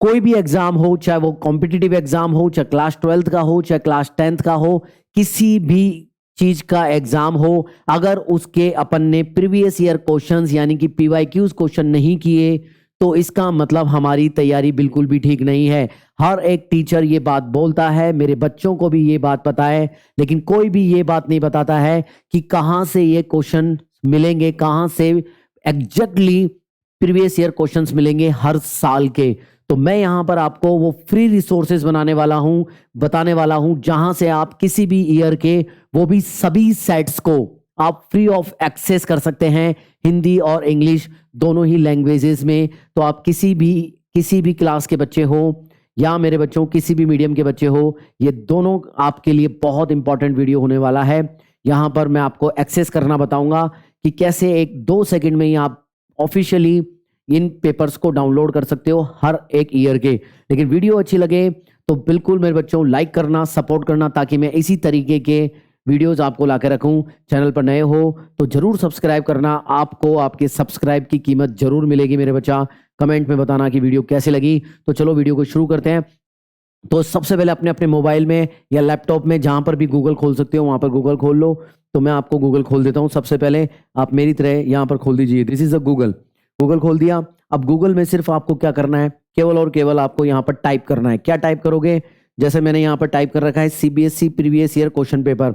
कोई भी एग्जाम हो, चाहे वो कॉम्पिटिटिव एग्जाम हो, चाहे क्लास 12th का हो, चाहे क्लास 10th का हो, किसी भी चीज का एग्जाम हो, अगर उसके अपन ने प्रीवियस ईयर क्वेश्चंस यानी कि पीवाईक्यूज क्वेश्चन नहीं किए तो इसका मतलब हमारी तैयारी बिल्कुल भी ठीक नहीं है। हर एक टीचर ये बात बोलता है, मेरे बच्चों को भी ये बात पता है, लेकिन कोई भी ये बात नहीं बताता है कि कहां से ये क्वेश्चन मिलेंगे, कहां से एग्जैक्टली प्रीवियस ईयर क्वेश्चंस मिलेंगे हर साल के। तो मैं यहां पर आपको वो फ्री रिसोर्सेज बताने वाला हूं जहां से आप किसी भी ईयर के वो भी सभी सेट्स को आप फ्री ऑफ एक्सेस कर सकते हैं, हिंदी और इंग्लिश दोनों ही लैंग्वेजेस में। तो आप किसी भी क्लास के बच्चे हो या मेरे बच्चों किसी भी मीडियम के बच्चे हो, ये दोनों आपके लिए बहुत इंपॉर्टेंट वीडियो होने वाला है। यहां पर मैं आपको एक्सेस करना बताऊंगा कि कैसे 1-2 सेकंड में ही आप ऑफिशियली इन पेपर्स को डाउनलोड कर सकते हो हर एक ईयर के। लेकिन वीडियो अच्छी लगे तो बिल्कुल मेरे बच्चों लाइक करना, सपोर्ट करना, ताकि मैं इसी तरीके के वीडियोस आपको लाकर रखूं। चैनल पर नए हो तो जरूर सब्सक्राइब करना, आपको आपके सब्सक्राइब की कीमत जरूर मिलेगी मेरे बच्चा। कमेंट में बताना कि वीडियो कैसी लगी। तो चलो वीडियो को शुरू करते हैं। तो सबसे पहले अपने अपने मोबाइल में या लैपटॉप में जहां पर भी गूगल खोल सकते हो वहां पर गूगल खोल लो। तो मैं आपको गूगल खोल देता हूं। सबसे पहले आप मेरी तरह यहां पर खोल दीजिए, this is a Google. Google खोल दिया। अब गूगल में सिर्फ आपको क्या करना है, केवल और केवल आपको यहाँ पर टाइप करना है। क्या टाइप करोगे, जैसे मैंने यहाँ पर टाइप कर रखा है CBSE previous year question paper,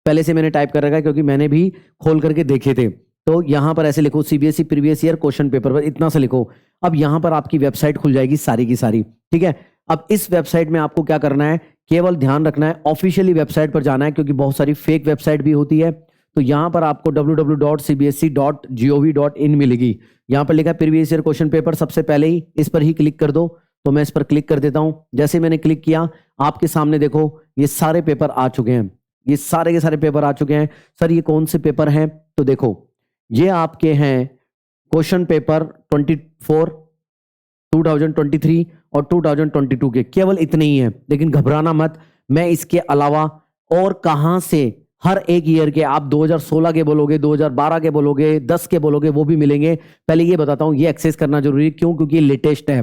पहले से मैंने टाइप कर रखा है क्योंकि मैंने भी खोल करके देखे थे। तो यहाँ पर ऐसे लिखो CBSE previous year question paper, बस इतना सा लिखो। अब यहाँ पर आपकी वेबसाइट खुल जाएगी सारी की सारी, ठीक है। अब इस वेबसाइट में आपको क्या करना है, केवल ध्यान रखना है ऑफिशियली वेबसाइट पर जाना है, क्योंकि बहुत सारी फेक वेबसाइट भी होती है। तो यहाँ पर आपको www.cbsc.gov.in मिलेगी। यहाँ पर लिखा है प्रीवियस ईयर क्वेश्चन पेपर, सबसे पहले ही इस पर ही क्लिक कर दो। तो मैं इस पर क्लिक कर देता हूं। जैसे मैंने क्लिक किया, आपके सामने देखो ये सारे पेपर आ चुके हैं, ये सारे के सारे पेपर आ चुके हैं। सर ये कौन से पेपर हैं, तो देखो ये आपके हैं क्वेश्चन पेपर 24, 2023 और 2022 के, केवल इतने ही हैं। लेकिन घबराना मत, मैं इसके अलावा और कहां से हर एक ईयर के, आप 2016 के बोलोगे, 2012 के बोलोगे, 10 के बोलोगे, वो भी मिलेंगे। पहले ये बताता हूं, ये एक्सेस करना जरूरी है। क्यों? क्योंकि ये लेटेस्ट है।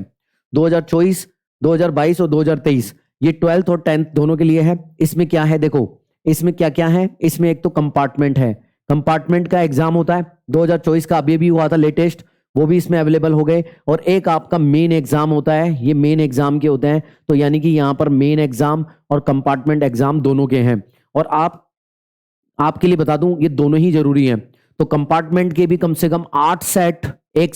2024, 2022 और 2023 ये 12th और 10th दोनों के लिए है। इसमें क्या है देखो, इसमें क्या क्या है, इसमें एक तो कंपार्टमेंट है, कंपार्टमेंट का एग्जाम होता है। 2024 का अभी भी हुआ था लेटेस्ट, वो भी इसमें अवेलेबल हो गए। और एक आपका मेन एग्जाम होता है, ये मेन एग्जाम के होते हैं। तो यानी कि यहां पर मेन एग्जाम और कंपार्टमेंट एग्जाम दोनों के हैं। और आपके लिए बता दूं, ये दोनों ही जरूरी हैं। तो कंपार्टमेंट के भी कम से कम 8 सेट, एक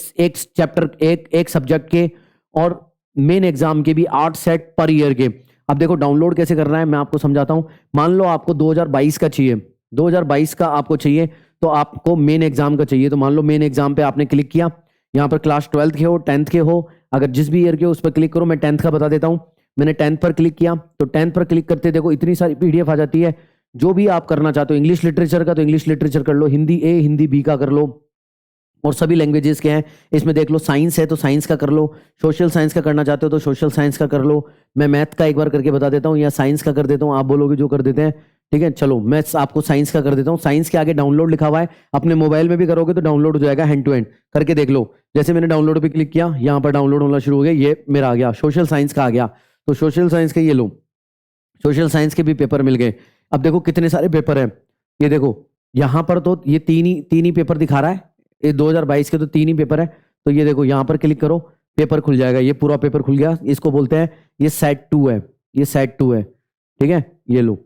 चैप्टर, एक सब्जेक्ट के, और मेन एग्जाम के भी 8 सेट पर ईयर के। अब देखो डाउनलोड कैसे करना है, मैं आपको समझाता हूं। मान लो आपको 2022 का चाहिए, 2022 का आपको चाहिए, तो आपको मेन एग्जाम का चाहिए। तो मान लो मेन एग्जाम पे आपने क्लिक किया, यहाँ पर क्लास 12th के हो, 10th के हो, अगर जिस भी ईयर के हो उस पर क्लिक करो। मैं 10th का बता देता हूं। मैंने 10th पर क्लिक किया, तो 10th पर क्लिक करते देखो इतनी सारी पीडीएफ आ जाती है। जो भी आप करना चाहते हो, इंग्लिश लिटरेचर का तो इंग्लिश लिटरेचर कर लो, हिंदी ए हिंदी बी का कर लो, और सभी लैंग्वेजेस के हैं इसमें। देख लो साइंस है तो साइंस का कर लो, सोशल साइंस का करना चाहते हो तो सोशल साइंस का कर लो। मैं मैथ का एक बार करके बता देता हूँ, या साइंस का कर देता हूँ, आप बोलोगे जो कर देते हैं, ठीक है। चलो मैं आपको साइंस का कर देता हूँ। साइंस के आगे डाउनलोड लिखा हुआ है, अपने मोबाइल में भी करोगे तो डाउनलोड हो जाएगा, हैंड टू हैंड करके देख लो। जैसे मैंने डाउनलोड पे क्लिक किया, यहाँ पर डाउनलोड होना शुरू हो गया, ये मेरा आ गया, सोशल साइंस का आ गया। तो सोशल साइंस के ये लो, सोशल साइंस के भी पेपर मिल गए। अब देखो कितने सारे पेपर हैं, ये देखो यहाँ पर तो ये तीन ही पेपर दिखा रहा है, ये 2022 के तो 3 ही पेपर है। तो ये देखो यहाँ पर क्लिक करो, पेपर खुल जाएगा, ये पूरा पेपर खुल गया। इसको बोलते हैं, ये सेट 2 है, ये सेट 2 है, ठीक है। ये लो,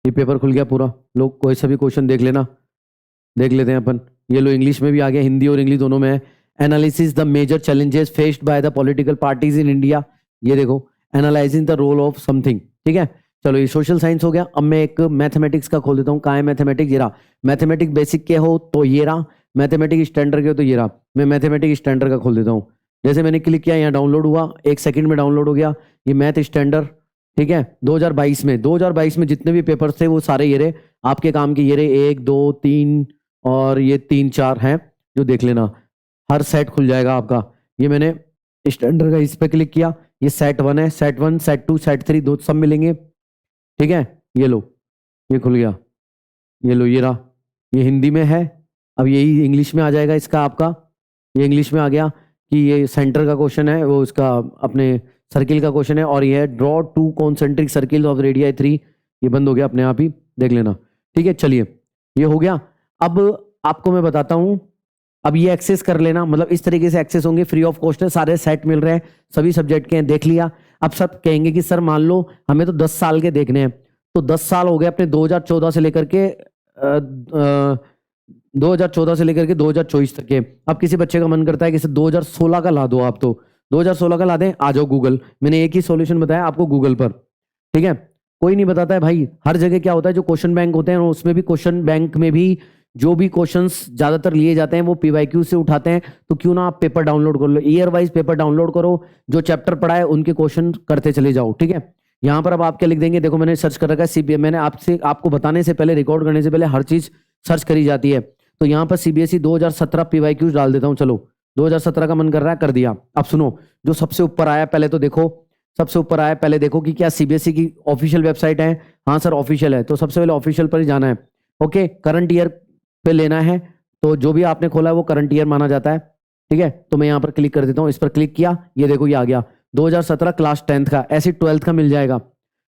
ये पेपर खुल गया पूरा। लोग कोई सा भी क्वेश्चन देख लेना, देख लेते हैं अपन। ये लो इंग्लिश में भी आ गया, हिंदी और इंग्लिश दोनों में है। Analysis the major challenges faced by the political parties in India, ये देखो analysing the role of something, ठीक है। चलो ये सोशल साइंस हो गया। अब मैं एक मैथमेटिक्स का खोल देता हूँ। कहाँ है मैथमेटिक्स, ये रहा। मैथमेटिक्स बेसिक के हो तो ये रहा, मैथमेटिक्स स्टैंडर्ड के हो तो ये रहा। मैं मैथमेटिक्स स्टैंडर्ड का खोल देता हूँ। जैसे मैंने क्लिक किया, यहाँ डाउनलोड हुआ, 1 सेकंड में डाउनलोड हो गया ये मैथ स्टैंडर्ड, ठीक है। 2022 में जितने भी पेपर्स थे वो सारे ये रहे आपके काम के, ये रहे 1 2 3 और ये 3 4 हैं, जो देख लेना। हर सेट खुल जाएगा आपका। ये मैंने स्टैंडर्ड का इस पे क्लिक किया, ये सेट 1 है, सेट 1 सेट 2 सेट 3 दो सब मिलेंगे, ठीक है। ये लो, ये खुल गया, ये लो, ये रहा। ये हिंदी में है, अब यही इंग्लिश में आ जाएगा इसका आपका। ये इंग्लिश में आ गया कि ये सेंटर का क्वेश्चन है, वो इसका अपने सर्किल का क्वेश्चन है, और ये है draw 2 concentric circle of radii 3। ये बंद हो गया अपने आप ही, देख लेना। ठीक है, चलिए ये हो गया। अब आपको मैं बताता हूं, अब ये एक्सेस कर लेना, मतलब इस तरीके से एक्सेस होंगे, फ्री ऑफ कॉस्ट है, सारे सेट मिल रहे हैं, सभी सब्जेक्ट के हैं, देख लिया। अब सब कहेंगे कि सर मान लो हमें तो 10 साल के देखने हैं, तो 10 साल हो गए अपने 2014 से लेकर के 2014 से लेकर के 2024 तक के। अब किसी बच्चे का मन करता है कि 2016 का ला दो, आप तो 2016 का ला दें, आ जाओ गूगल, मैंने एक ही सॉल्यूशन बताया आपको गूगल पर। ठीक है, कोई नहीं बताता है भाई, हर जगह क्या होता है, जो क्वेश्चन बैंक होते हैं उसमें भी, क्वेश्चन बैंक में भी जो भी क्वेश्चंस ज्यादातर लिए जाते हैं वो पीवाईक्यू से उठाते हैं। तो क्यों ना आप पेपर डाउनलोड कर लो, ईयर वाइज पेपर डाउनलोड करो, जो चैप्टर पढ़ा है उनके क्वेश्चन करते चले जाओ। ठीक है, यहाँ पर अब आप क्या लिख देंगे, देखो मैंने सर्च कर रखा है सीबीएसई, मैंने आपको बताने से पहले, रिकॉर्ड करने से पहले हर चीज सर्च करी जाती है। तो यहाँ पर सीबीएसई 2017 पीवाईक्यूज डाल देता हूँ, चलो 2017 का मन कर रहा है, कर दिया। अब सुनो, जो सबसे ऊपर आया पहले तो देखो, सबसे ऊपर आया पहले देखो कि क्या सीबीएसई की ऑफिशियल वेबसाइट है। हाँ सर ऑफिशियल है, तो सबसे पहले ऑफिशियल पर ही जाना है। ओके, करंट ईयर पे लेना है, तो जो भी आपने खोला है वो करंट ईयर माना जाता है। ठीक है, तो मैं यहाँ पर क्लिक कर देता हूँ, इस पर क्लिक किया, ये देखो ये आ गया 2017 क्लास 10th का, ऐसे 12th का मिल जाएगा।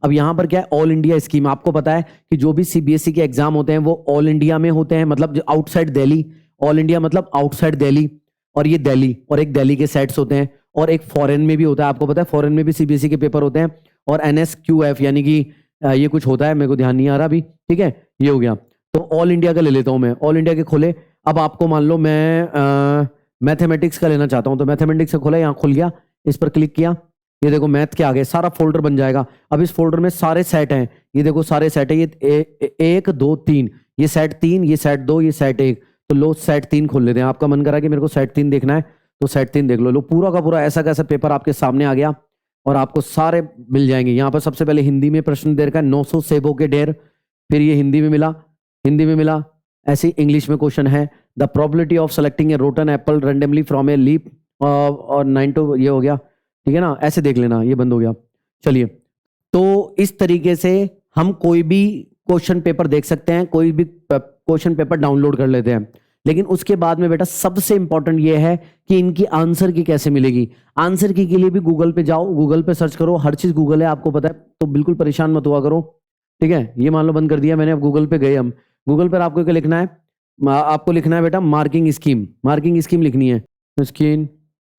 अब यहाँ पर क्या है, ऑल इंडिया स्कीम, आपको पता है कि जो भी सीबीएसई के एग्जाम होते हैं वो ऑल इंडिया में होते हैं, मतलब आउटसाइड दिल्ली, ऑल इंडिया मतलब आउटसाइड दिल्ली, और ये दिल्ली, और एक दिल्ली के सेट्स होते हैं, और एक फॉरेन में भी होता है, आपको पता है फॉरेन में भी सीबीएसई के पेपर होते हैं, और NSQF यानी कि ये कुछ होता है, मेरे को ध्यान नहीं आ रहा अभी। ठीक है, ये हो गया, तो ऑल इंडिया का ले लेता हूं मैं, ऑल इंडिया के खोले। अब आपको मान लो मैं मैथमेटिक्स का लेना चाहता हूं, तो मैथमेटिक्स का खोला, यहाँ खुल गया, इस पर क्लिक किया, ये देखो मैथ के आगे सारा फोल्डर बन जाएगा। अब इस फोल्डर में सारे सेट हैं, ये देखो सारे सेट है, ये 1 2 3, ये सेट 3, ये सेट 2, ये सेट 1, तो लो सेट 3 खोल लेते हैं। आपका मन करा कि मेरे को सेट 3 देखना है, तो सेट 3 देख लो, लो पूरा का पूरा ऐसा कैसा पेपर आपके सामने आ गया, और आपको सारे मिल जाएंगे। यहाँ पर सबसे पहले हिंदी में प्रश्न दे रखा है, 900 सेबों के ढेर, फिर ये हिंदी में मिला, हिंदी में मिला, ऐसे इंग्लिश में क्वेश्चन है, the probability of selecting a rotten apple randomly from a leap, और 9 to, ये हो गया। ठीक है ना, ऐसे देख लेना, ये बंद हो गया। चलिए, तो इस तरीके से हम कोई भी क्वेश्चन पेपर देख सकते हैं, कोई भी क्वेश्चन पेपर डाउनलोड कर लेते हैं। लेकिन उसके बाद में बेटा सबसे इंपॉर्टेंट ये है कि इनकी आंसर की कैसे मिलेगी। आंसर की के लिए भी गूगल पे जाओ, गूगल पे सर्च करो, हर चीज गूगल है, आपको पता है, तो बिल्कुल परेशान मत हुआ करो। ठीक है, ये मान लो बंद कर दिया मैंने, अब गूगल पे गए हम, गूगल पर आपको क्या लिखना है, आपको लिखना है बेटा मार्किंग स्कीम, मार्किंग स्कीम लिखनी है, scheme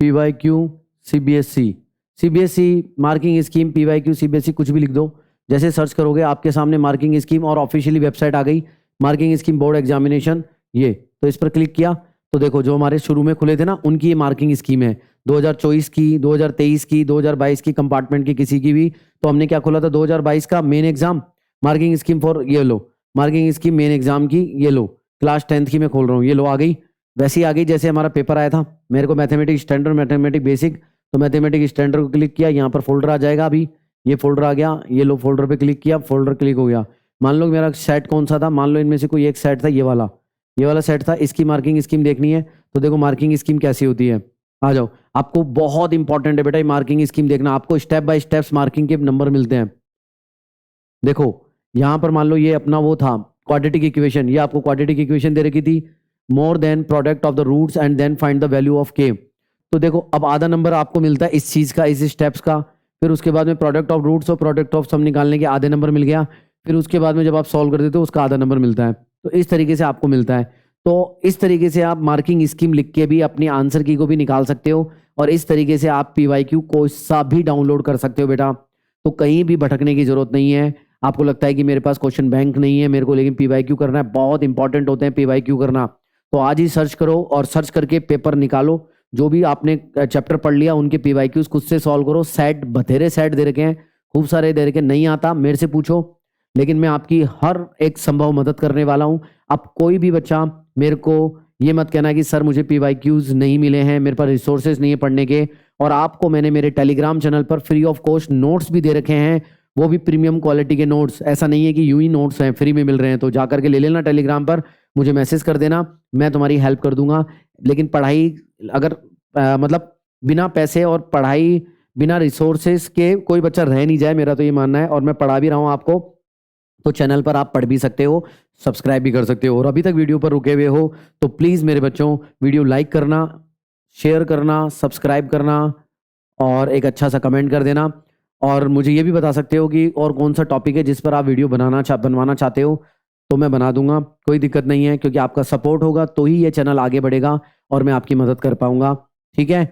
PYQ CBSE marking scheme PYQ CBSE, कुछ भी लिख दो। जैसे सर्च करोगे आपके सामने मार्किंग स्कीम और ऑफिशियली वेबसाइट आ गई, मार्किंग स्कीम बोर्ड एग्जामिनेशन, ये तो इस पर क्लिक किया, तो देखो जो हमारे शुरू में खुले थे ना, उनकी ये मार्किंग स्कीम है, 2024 की, 2023 की, 2022 की, कंपार्टमेंट की किसी की भी। तो हमने क्या खोला था, 2022 का main exam, marking scheme for, ये लो मार्किंग स्कीम मेन एग्जाम की, ये लो क्लास 10th की मैं खोल रहा हूँ, ये लो आ गई, वैसी आ गई जैसे हमारा पेपर आया था। मेरे को मैथमेटिक्स स्टैंडर्ड, मैथमेटिक्स बेसिक, तो मैथमेटिक्स स्टैंडर्ड को क्लिक किया, यहाँ पर फोल्डर आ जाएगा, अभी ये फोल्डर आ गया, ये लो फोल्डर पे क्लिक किया, फोल्डर क्लिक हो गया। मान लो मेरा सेट कौन सा था, मान लो इनमें से कोई एक सेट था, ये वाला सेट था, इसकी मार्किंग स्कीम देखनी है, तो देखो मार्किंग स्कीम कैसी होती है, आ जाओ। आपको बहुत इंपॉर्टेंट है बेटा मार्किंग स्कीम देखना, आपको स्टेप बाय स्टेप्स मार्किंग के नंबर मिलते हैं। देखो यहां पर मान लो ये अपना वो था क्वाड्रेटिक इक्वेशन, ये आपको क्वाड्रेटिक इक्वेशन दे रखी थी, more than product of the roots and then find the value of K. तो देखो अब आधा नंबर आपको मिलता है इस चीज का, इस स्टेप्स का, फिर उसके बाद में प्रोडक्ट ऑफ रूट्स और प्रोडक्ट ऑफ सम निकालने के आधे नंबर मिल गया, फिर उसके बाद में जब आप सॉल्व कर देते हो उसका आधा नंबर मिलता है। तो इस तरीके से आपको मिलता है, तो इस तरीके से आप मार्किंग स्कीम लिख के भी अपनी आंसर की को भी निकाल सकते हो, और इस तरीके से आप पीवाईक्यू को सा भी डाउनलोड कर सकते हो बेटा। तो कहीं भी भटकने की जरूरत नहीं है। आपको लगता है कि मेरे पास क्वेश्चन बैंक नहीं है मेरे को, लेकिन पीवाईक्यू करना है, बहुत इंपॉर्टेंट होते हैं पीवाईक्यू करना। तो आज ही सर्च करो और सर्च करके पेपर निकालो, जो भी आपने चैप्टर पढ़ लिया उनके पीवाईक्यूज खुद से सॉल्व करो। सेट बथेरे सेट दे रखे हैं, खूब सारे दे रखे, नहीं आता मेरे से पूछो, लेकिन मैं आपकी हर एक संभव मदद करने वाला हूं। अब कोई भी बच्चा मेरे को ये मत कहना कि सर मुझे पीवाईक्यूज नहीं मिले हैं, मेरे पास रिसोर्सेज नहीं है पढ़ने के। और आपको मैंने मेरे टेलीग्राम चैनल पर फ्री ऑफ कॉस्ट नोट्स भी दे रखे हैं, वो भी प्रीमियम क्वालिटी के नोट्स। ऐसा नहीं है कि यूं ही नोट्स हैं फ्री में मिल रहे हैं, तो जाकर के ले लेना टेलीग्राम पर, मुझे मैसेज कर देना, मैं तुम्हारी हेल्प कर दूंगा। लेकिन पढ़ाई अगर मतलब बिना पैसे और पढ़ाई बिना रिसोर्सेज के कोई बच्चा रह नहीं जाए, मेरा तो ये मानना है। और मैं पढ़ा भी रहा हूँ आपको, तो चैनल पर आप पढ़ भी सकते हो, सब्सक्राइब भी कर सकते हो। और अभी तक वीडियो पर रुके हुए हो तो प्लीज़ मेरे बच्चों वीडियो लाइक करना, शेयर करना, सब्सक्राइब करना और एक अच्छा सा कमेंट कर देना। और मुझे ये भी बता सकते हो कि और कौन सा टॉपिक है जिस पर आप वीडियो बनवाना चाहते हो, तो मैं बना दूंगा, कोई दिक्कत नहीं है, क्योंकि आपका सपोर्ट होगा तो ही ये चैनल आगे बढ़ेगा और मैं आपकी मदद कर पाऊंगा। ठीक है।